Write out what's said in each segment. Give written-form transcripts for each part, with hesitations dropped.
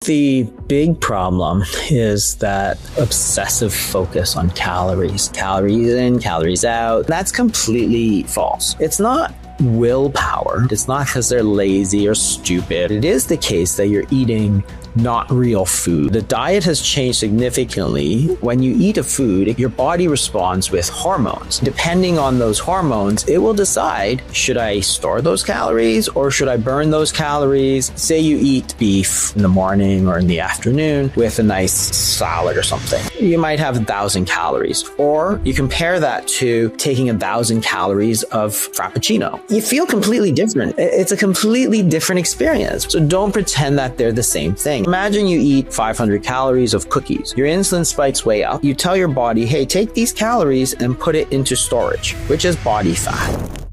the big problem is that obsessive focus on calories. Calories in, calories out. That's completely false. It's not willpower. It's not because they're lazy or stupid. It is the case that you're eating not real food. The diet has changed significantly. When you eat a food, your body responds with hormones. Depending on those hormones, it will decide, should I store those calories or should I burn those calories? Say you eat beef in the morning or in the afternoon with a nice salad or something. You might have 1,000 calories. Or you compare that to taking 1,000 calories of Frappuccino. You feel completely different. It's a completely different experience. So don't pretend that they're the same thing. Imagine you eat 500 calories of cookies. Your insulin spikes way up. You tell your body, hey, take these calories and put it into storage, which is body fat.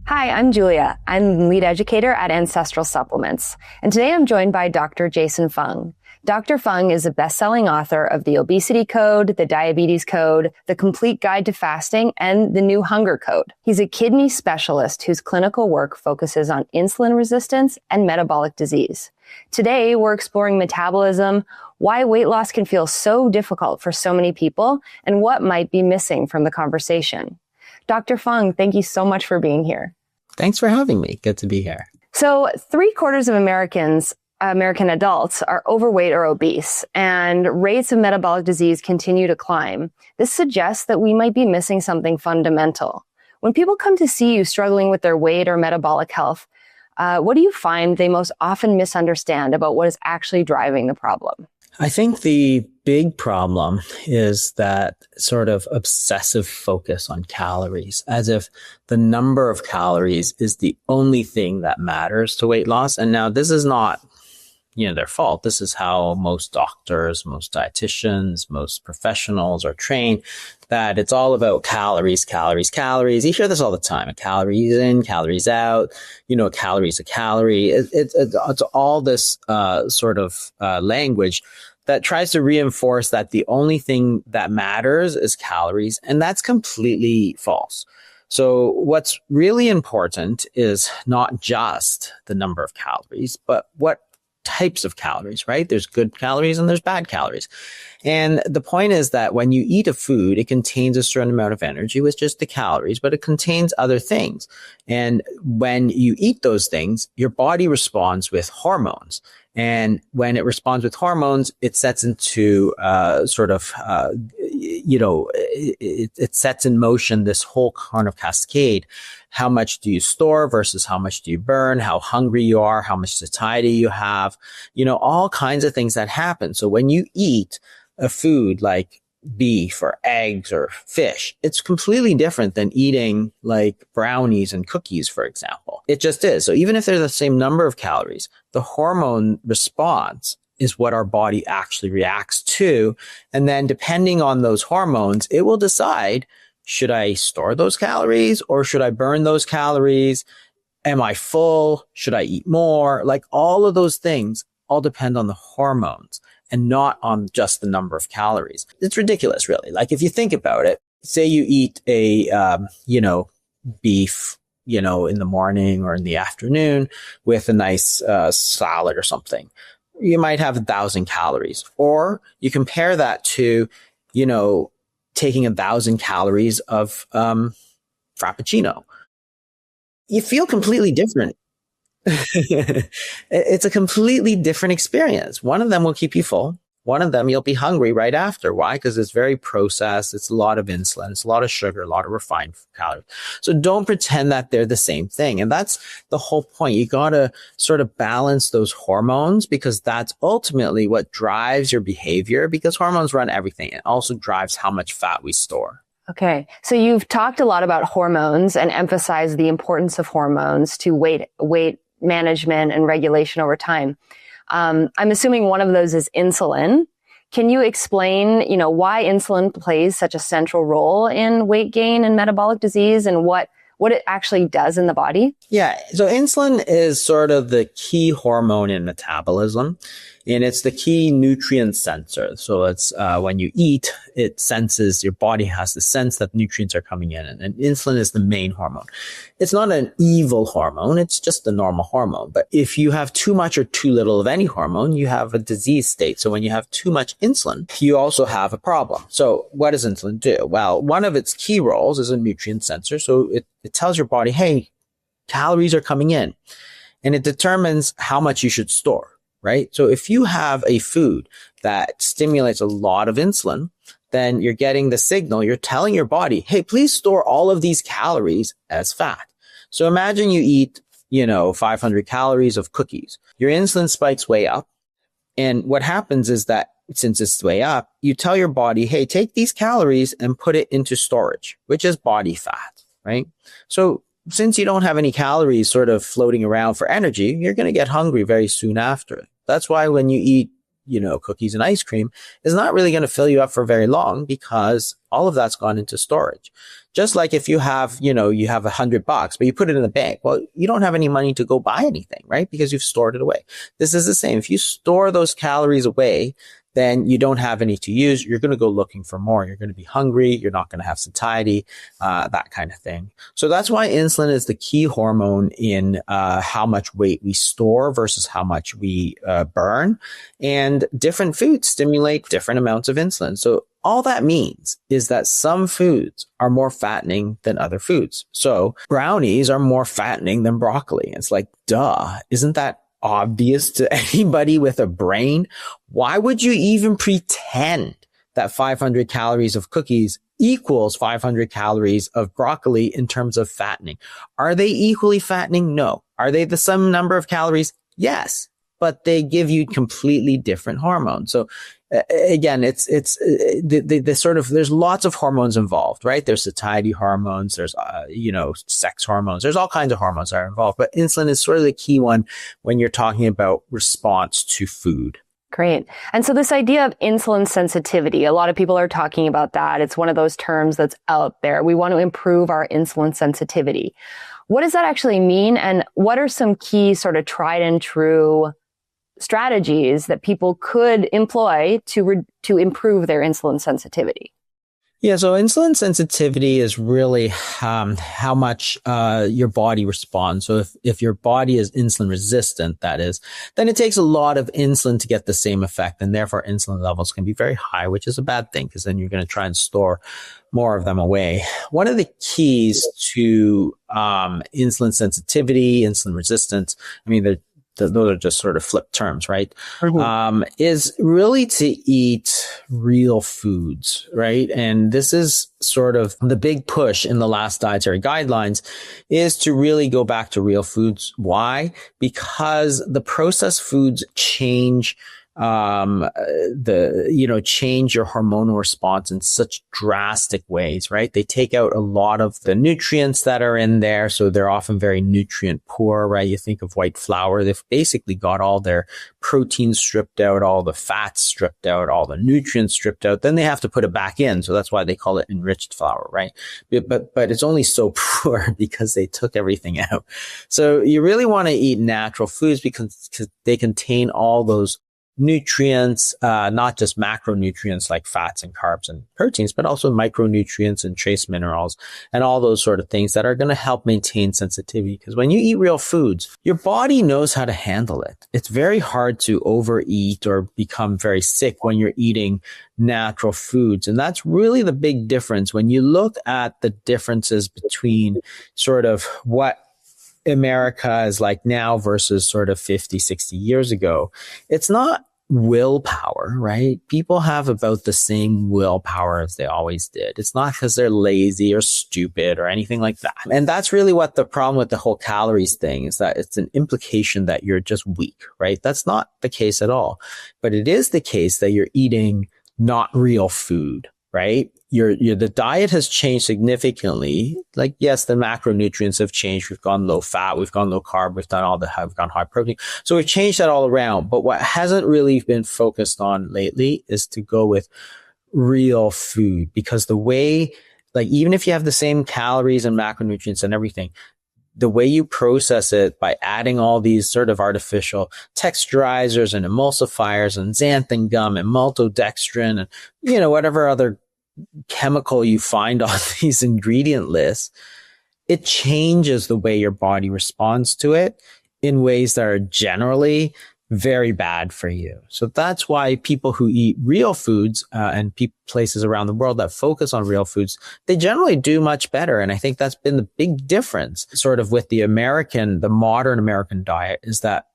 Hi, I'm Julia. I'm lead educator at Ancestral Supplements. And today I'm joined by Dr. Jason Fung. Dr. Fung is a best-selling author of the Obesity Code, the Diabetes Code, the Complete Guide to Fasting, and the New Hunger Code. He's a kidney specialist whose clinical work focuses on insulin resistance and metabolic disease. Today, we're exploring metabolism, why weight loss can feel so difficult for so many people, and what might be missing from the conversation. Dr. Fung, thank you so much for being here. Thanks for having me. Good to be here. So 3/4 of American adults are overweight or obese, and rates of metabolic disease continue to climb. This suggests that we might be missing something fundamental. When people come to see you struggling with their weight or metabolic health, what do you find they most often misunderstand about what is actually driving the problem? I think the big problem is that sort of obsessive focus on calories, as if the number of calories is the only thing that matters to weight loss. And now this is not their fault. This is how most doctors, most dietitians, most professionals are trained, that it's all about calories, calories, calories. You hear this all the time. A calorie in, calories out. A calorie is a calorie. It's all this sort of language that tries to reinforce that the only thing that matters is calories. And that's completely false. So what's really important is not just the number of calories, but what types of calories, right? There's good calories and there's bad calories. And the point is that when you eat a food, it contains a certain amount of energy, which is the calories, but it contains other things. And when you eat those things, your body responds with hormones. And when it responds with hormones, it sets into it sets in motion this whole kind of cascade. How much do you store versus how much do you burn? How hungry you are? How much satiety you have? All kinds of things that happen. So when you eat a food like beef or eggs or fish, it's completely different than eating like brownies and cookies, for example. It just is. So even if they're the same number of calories, the hormone response is what our body actually reacts to. And then depending on those hormones, it will decide, should I store those calories or should I burn those calories? Am I full? Should I eat more? Like all of those things all depend on the hormones and not on just the number of calories. It's ridiculous, really. Like if you think about it, say you eat a, beef, in the morning or in the afternoon with a nice salad or something. You might have 1,000 calories. Or you compare that to, taking 1,000 calories of Frappuccino. You feel completely different. It's a completely different experience. One of them will keep you full. One of them, you'll be hungry right after. Why? Because it's very processed. It's a lot of insulin. It's a lot of sugar, a lot of refined calories. So don't pretend that they're the same thing. And that's the whole point. You got to sort of balance those hormones because that's ultimately what drives your behavior, because hormones run everything. It also drives how much fat we store. Okay. So you've talked a lot about hormones and emphasized the importance of hormones to weight management and regulation over time. I'm assuming one of those is insulin. Can you explain, why insulin plays such a central role in weight gain and metabolic disease, and what what it actually does in the body? Yeah. So insulin is sort of the key hormone in metabolism, and it's the key nutrient sensor. So it's when you eat, it senses, your body has the sense that nutrients are coming in, and insulin is the main hormone. It's not an evil hormone. It's just a normal hormone. But if you have too much or too little of any hormone, you have a disease state. So when you have too much insulin, you also have a problem. So what does insulin do? Well, one of its key roles is a nutrient sensor. So it tells your body, hey, calories are coming in, and it determines how much you should store, right? So if you have a food that stimulates a lot of insulin, then you're getting the signal. You're telling your body, hey, please store all of these calories as fat. So imagine you eat, 500 calories of cookies. Your insulin spikes way up. And what happens is that since it's way up, you tell your body, hey, take these calories and put it into storage, which is body fat, right? So since you don't have any calories sort of floating around for energy, you're going to get hungry very soon after. That's why when you eat, cookies and ice cream, it's not really going to fill you up for very long because all of that's gone into storage. Just like if you have, you have $100, but you put it in the bank. Well, you don't have any money to go buy anything, right? Because you've stored it away. This is the same. If you store those calories away, then you don't have any to use. You're going to go looking for more. You're going to be hungry. You're not going to have satiety, that kind of thing. So that's why insulin is the key hormone in how much weight we store versus how much we burn. And different foods stimulate different amounts of insulin. So all that means is that some foods are more fattening than other foods. So brownies are more fattening than broccoli. It's like, duh, isn't that obvious to anybody with a brain? Why would you even pretend that 500 calories of cookies equals 500 calories of broccoli in terms of fattening? Are they equally fattening? No. Are they the same number of calories? Yes. But they give you completely different hormones. So again, it's the sort of, there's lots of hormones involved, right? There's satiety hormones, there's, sex hormones, there's all kinds of hormones that are involved, but insulin is sort of the key one when you're talking about response to food. Great. And so this idea of insulin sensitivity, a lot of people are talking about that. It's one of those terms that's out there. We want to improve our insulin sensitivity. What does that actually mean? And what are some key sort of tried and true strategies that people could employ to improve their insulin sensitivity? Yeah, so insulin sensitivity is really how much your body responds. So if your body is insulin resistant, that is, then it takes a lot of insulin to get the same effect, and therefore insulin levels can be very high, which is a bad thing because then you're going to try and store more of them away. One of the keys to insulin sensitivity, insulin resistance, those are just sort of flipped terms, right? Mm-hmm. Is really to eat real foods, right? And this is sort of the big push in the last dietary guidelines, is to really go back to real foods. Why? Because the processed foods change change your hormonal response in such drastic ways, right? They take out a lot of the nutrients that are in there. So they're often very nutrient poor, right? You think of white flour, they've basically got all their proteins stripped out, all the fats stripped out, all the nutrients stripped out. Then they have to put it back in. So that's why they call it enriched flour, right? But it's only so poor because they took everything out. So you really want to eat natural foods because they contain all those nutrients, not just macronutrients like fats and carbs and proteins, but also micronutrients and trace minerals and all those sort of things that are going to help maintain sensitivity. Because when you eat real foods, your body knows how to handle it. It's very hard to overeat or become very sick when you're eating natural foods. And that's really the big difference when you look at the differences between sort of what America is like now versus sort of 50, 60 years ago. It's not willpower, right? People have about the same willpower as they always did. It's not because they're lazy or stupid or anything like that. And that's really what the problem with the whole calories thing is, that it's an implication that you're just weak, right? That's not the case at all. But it is the case that you're eating not real food, right? The diet has changed significantly. Like, yes, the macronutrients have changed. We've gone low fat, we've gone low carb, we've gone high protein. So we've changed that all around. But what hasn't really been focused on lately is to go with real food, because the way like even if you have the same calories and macronutrients and everything, the way you process it by adding all these sort of artificial texturizers and emulsifiers and xanthan gum and maltodextrin and, whatever other chemical you find on these ingredient lists, it changes the way your body responds to it in ways that are generally very bad for you. So that's why people who eat real foods and places around the world that focus on real foods, they generally do much better. And I think that's been the big difference sort of with the modern American diet, is that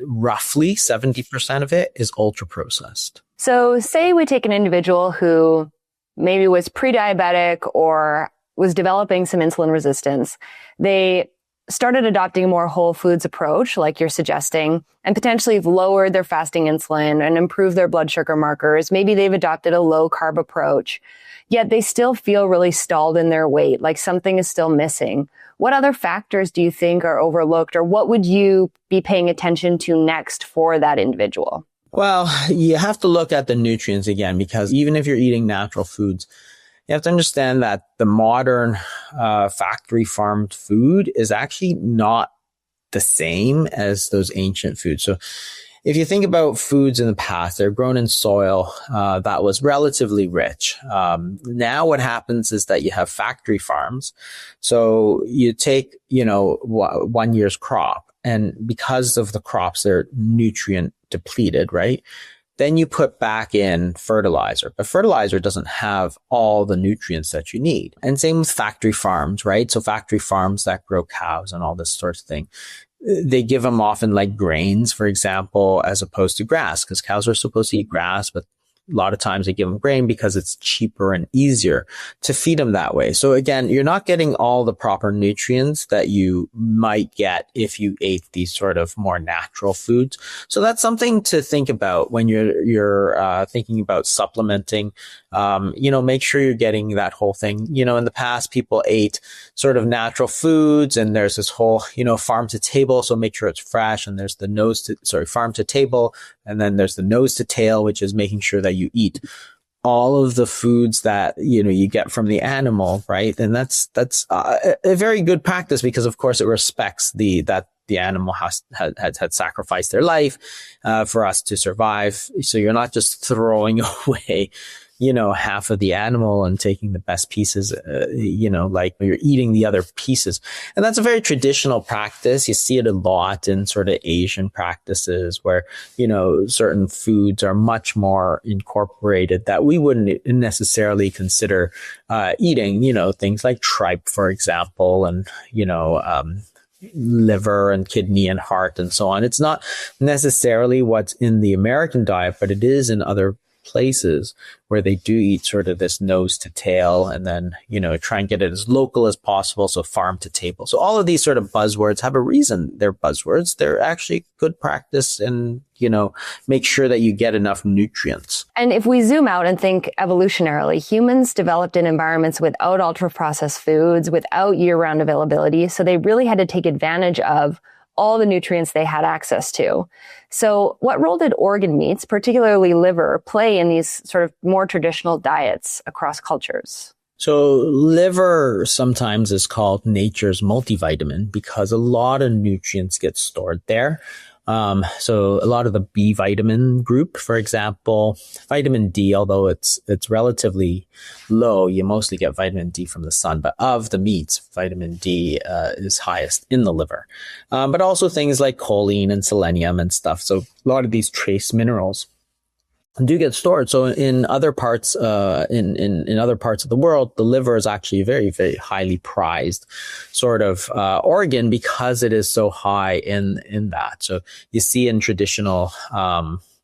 roughly 70% of it is ultra processed. So say we take an individual who maybe was pre-diabetic or was developing some insulin resistance. They started adopting a more whole foods approach, like you're suggesting, and potentially have lowered their fasting insulin and improved their blood sugar markers. Maybe they've adopted a low carb approach, yet they still feel really stalled in their weight, like something is still missing. What other factors do you think are overlooked, or what would you be paying attention to next for that individual? Well, you have to look at the nutrients again, because even if you're eating natural foods, you have to understand that the modern factory farmed food is actually not the same as those ancient foods. So if you think about foods in the past, they're grown in soil that was relatively rich. Now what happens is that you have factory farms. So you take, 1 year's crop, and because of the crops, they're nutrient depleted, right? Then you put back in fertilizer, but fertilizer doesn't have all the nutrients that you need. And same with factory farms, right? So factory farms that grow cows and all this sort of thing, they give them often like grains, for example, as opposed to grass, because cows are supposed to eat grass, but a lot of times they give them grain because it's cheaper and easier to feed them that way. So again, you're not getting all the proper nutrients that you might get if you ate these sort of more natural foods. So that's something to think about when you're thinking about supplementing. Make sure you're getting that whole thing. In the past, people ate sort of natural foods, and there's this whole, farm to table. So make sure it's fresh. And there's farm to table. And then there's the nose to tail, which is making sure that you eat all of the foods that, you get from the animal, right? And that's a very good practice, because of course it respects that the animal had sacrificed their life, for us to survive. So you're not just throwing away, half of the animal and taking the best pieces, like you're eating the other pieces. And that's a very traditional practice. You see it a lot in sort of Asian practices where, certain foods are much more incorporated that we wouldn't necessarily consider, eating, things like tripe, for example, and, liver and kidney and heart and so on. It's not necessarily what's in the American diet, but it is in other places where they do eat sort of this nose to tail, and then, try and get it as local as possible. So farm to table. So all of these sort of buzzwords have a reason they're buzzwords. They're actually good practice, and, make sure that you get enough nutrients. And if we zoom out and think evolutionarily, humans developed in environments without ultra processed foods, without year round availability. So they really had to take advantage of all the nutrients they had access to. So what role did organ meats, particularly liver, play in these sort of more traditional diets across cultures? So liver sometimes is called nature's multivitamin because a lot of nutrients get stored there. So a lot of the B vitamin group, for example, vitamin D, although it's relatively low, you mostly get vitamin D from the sun, but of the meats, vitamin D, is highest in the liver. But also things like choline and selenium and stuff. So a lot of these trace minerals do get stored. So in other parts, in other parts of the world, the liver is actually a very, very highly prized sort of, organ because it is so high in that. So you see in traditional,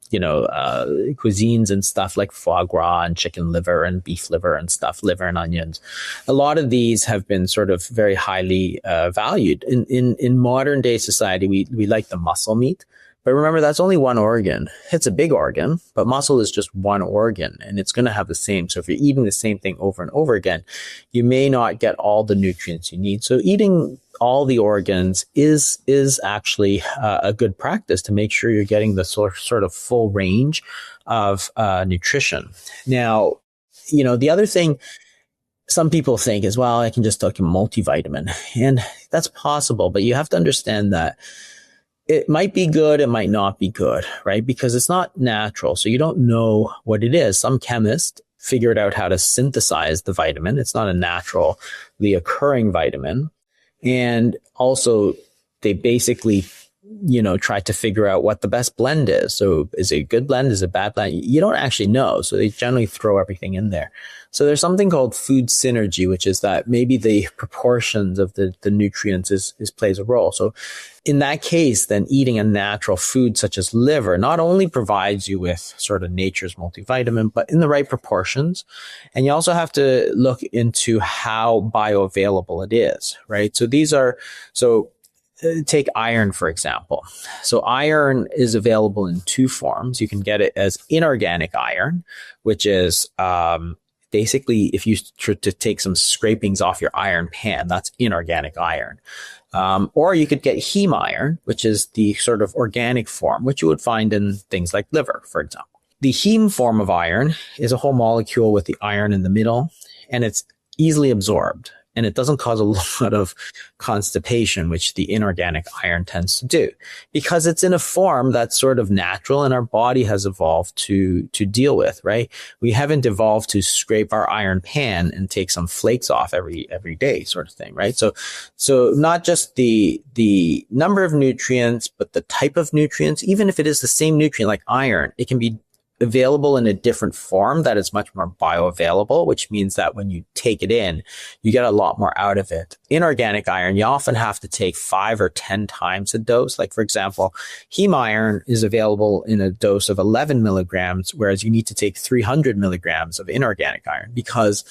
cuisines and stuff like foie gras and chicken liver and beef liver and stuff, liver and onions. A lot of these have been sort of very highly, valued. In modern day society, we like the muscle meat. But remember, that's only one organ. It's a big organ, but muscle is just one organ, and it's going to have the same. So if you're eating the same thing over and over again, you may not get all the nutrients you need. So eating all the organs is actually a good practice to make sure you're getting the sort of full range of nutrition. Now, the other thing, some people think as well, I can just take a multivitamin, and that's possible, but you have to understand that it might be good, it might not be good, right? Because it's not natural. So you don't know what it is. Some chemist figured out how to synthesize the vitamin. It's not a naturally occurring vitamin. And also they basically, try to figure out what the best blend is. So is it a good blend? Is it a bad blend? You don't actually know. So they generally throw everything in there. So there's something called food synergy, which is that maybe the proportions of the nutrients is plays a role. So in that case, then eating a natural food such as liver not only provides you with sort of nature's multivitamin, but in the right proportions. And you also have to look into how bioavailable it is, right? So take iron, for example. So iron is available in two forms. You can get it as inorganic iron, which is basically if you try to take some scrapings off your iron pan, that's inorganic iron. Or you could get heme iron, which is the sort of organic form, which you would find in things like liver, for example. The heme form of iron is a whole molecule with the iron in the middle, and it's easily absorbed. And it doesn't cause a lot of constipation, which the inorganic iron tends to do, because it's in a form that's sort of natural and our body has evolved to deal with, right? We haven't evolved to scrape our iron pan and take some flakes off every day sort of thing, right? So not just the number of nutrients, but the type of nutrients. Even if it is the same nutrient like iron, it can be available in a different form that is much more bioavailable, which means that when you take it in, you get a lot more out of it. Inorganic iron, you often have to take 5 or 10 times a dose. Like, for example, heme iron is available in a dose of 11 milligrams, whereas you need to take 300 milligrams of inorganic iron because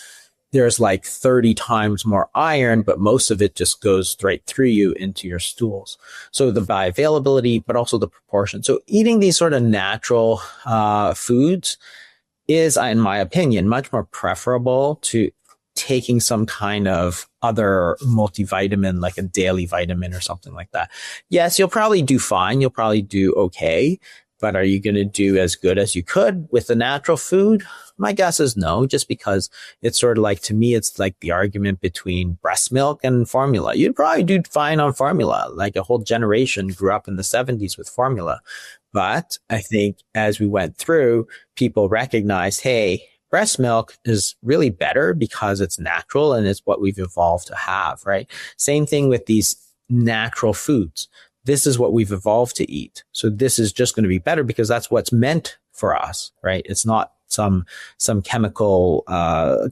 there's like 30 times more iron, but most of it just goes straight through you into your stools. So the bioavailability, but also the proportion. So eating these sort of natural foods is, in my opinion, much more preferable to taking some kind of other multivitamin, like a daily vitamin or something like that. Yes, you'll probably do fine. You'll probably do okay. But are you going to do as good as you could with the natural food? My guess is no, just because it's sort of like, to me, it's like the argument between breast milk and formula. You'd probably do fine on formula. Like a whole generation grew up in the 70s with formula. But I think as we went through, people recognized, hey, breast milk is really better because it's natural and it's what we've evolved to have, right? Same thing with these natural foods. This is what we've evolved to eat. So this is just going to be better because that's what's meant for us, right? It's not some chemical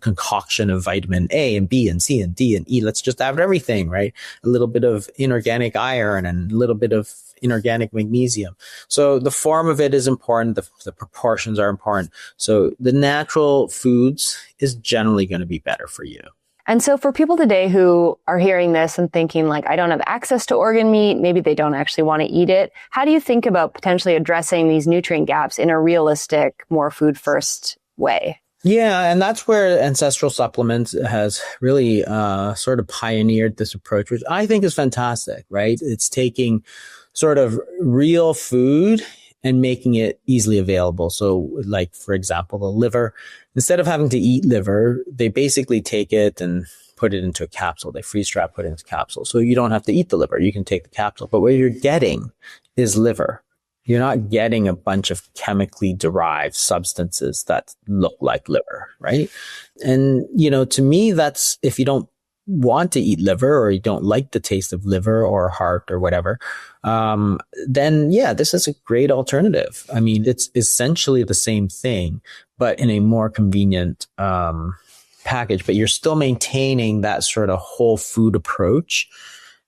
concoction of vitamin A and B and C and D and E. Let's just have everything, right? A little bit of inorganic iron and a little bit of inorganic magnesium. So the form of it is important. The proportions are important. So the natural foods is generally going to be better for you. And so for people today who are hearing this and thinking like, I don't have access to organ meat, maybe they don't actually want to eat it. How do you think about potentially addressing these nutrient gaps in a realistic, more food first way? Yeah, and that's where ancestral supplements has really sort of pioneered this approach, which I think is fantastic, right? It's taking sort of real food and making it easily available. So like, for example, the liver, instead of having to eat liver, they basically take it and put it into a capsule. They freeze trap, put it into a capsule. So you don't have to eat the liver. You can take the capsule. But what you're getting is liver. You're not getting a bunch of chemically derived substances that look like liver, right? And, to me, that's, if you don't want to eat liver or you don't like the taste of liver or heart or whatever, then yeah, this is a great alternative. I mean, it's essentially the same thing, but in a more convenient package, but you're still maintaining that sort of whole food approach,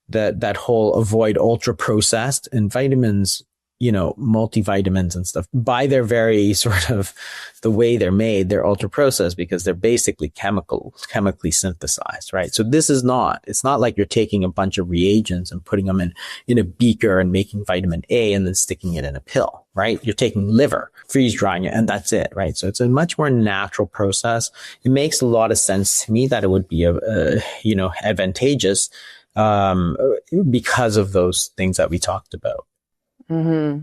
that whole avoid ultra processed, and vitamins, multivitamins and stuff, by their very sort of the way they're made, they're ultra processed because they're basically chemically synthesized, right? So it's not like you're taking a bunch of reagents and putting them in a beaker and making vitamin A and then sticking it in a pill, right? You're taking liver, freeze drying it, and that's it, right? So it's a much more natural process. It makes a lot of sense to me that it would be advantageous, because of those things that we talked about. Mm-hmm.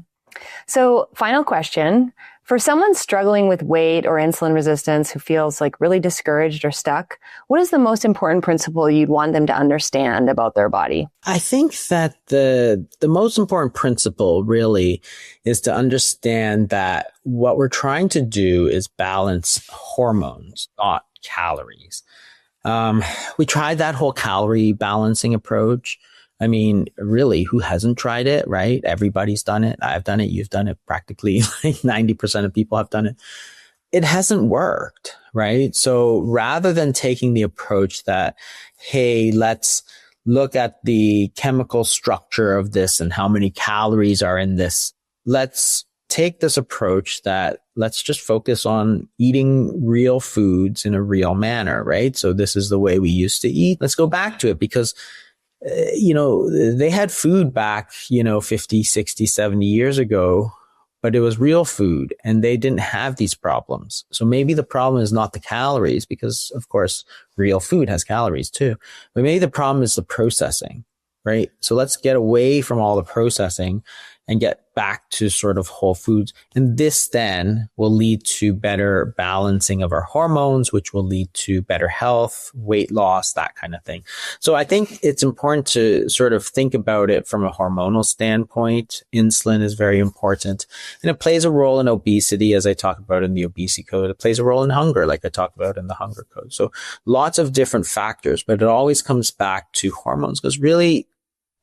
So final question For someone struggling with weight or insulin resistance who feels like really discouraged or stuck, what is the most important principle you'd want them to understand about their body? I think that the most important principle really is to understand that what we're trying to do is balance hormones, not calories. We tried that whole calorie balancing approach. I mean, really, who hasn't tried it, right? Everybody's done it. I've done it. You've done it. Practically like 90% of people have done it. It hasn't worked, right? So rather than taking the approach that, hey, let's look at the chemical structure of this and how many calories are in this, let's take this approach that let's just focus on eating real foods in a real manner, right? So this is the way we used to eat. Let's go back to it because they had food back, 50, 60, 70 years ago, but it was real food and they didn't have these problems. So maybe the problem is not the calories because, of course, real food has calories too. But maybe the problem is the processing, right? So let's get away from all the processing and get back to sort of whole foods. And this then will lead to better balancing of our hormones, which will lead to better health, weight loss, that kind of thing. So I think it's important to sort of think about it from a hormonal standpoint. Insulin is very important and it plays a role in obesity, as I talk about in the obesity code. It plays a role in hunger, like I talk about in the hunger code. So lots of different factors, but it always comes back to hormones because really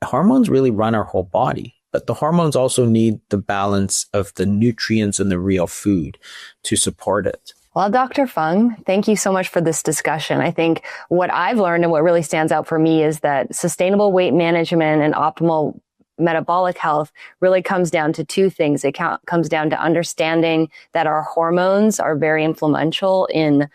hormones really run our whole body. But the hormones also need the balance of the nutrients in the real food to support it. Well, Dr. Fung, thank you so much for this discussion. I think what I've learned and what really stands out for me is that sustainable weight management and optimal metabolic health really comes down to two things. It comes down to understanding that our hormones are very influential in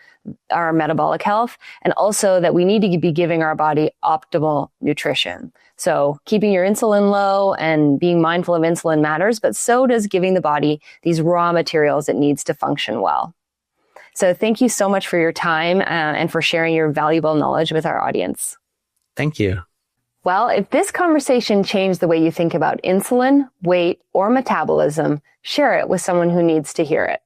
our metabolic health, and also that we need to be giving our body optimal nutrition. So keeping your insulin low and being mindful of insulin matters, but so does giving the body these raw materials it needs to function well. So thank you so much for your time and for sharing your valuable knowledge with our audience. Thank you. Well, if this conversation changed the way you think about insulin, weight, or metabolism, share it with someone who needs to hear it.